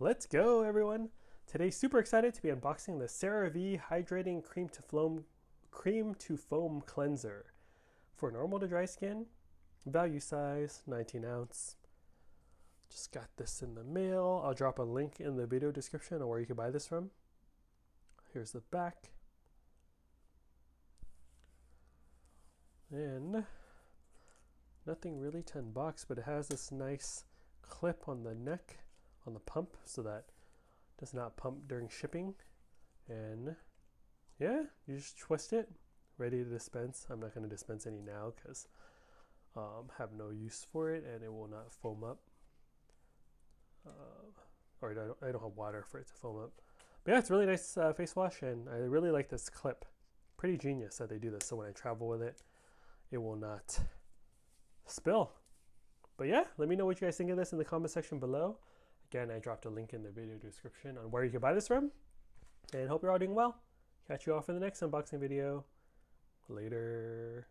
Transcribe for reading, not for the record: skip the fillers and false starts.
Let's go, everyone. Today, super excited to be unboxing the CeraVe Hydrating Cream to Foam Cleanser for normal to dry skin. Value size, 19 ounce. Just got this in the mail. I'll drop a link in the video description on where you can buy this from. Here's the back. And nothing really to unbox, but it has this nice clip on the neck, on the pump, so that it does not pump during shipping. And yeah, you just twist it, ready to dispense. I'm not going to dispense any now because have no use for it, and it will not foam up. Or I don't have water for it to foam up. But yeah, it's a really nice face wash, and I really like this clip. Pretty genius that they do this, so when I travel with it, it will not spill. But yeah, let me know what you guys think of this in the comment section below. Again, I dropped a link in the video description on where you can buy this from. And hope you're all doing well. Catch you all for the next unboxing video. Later.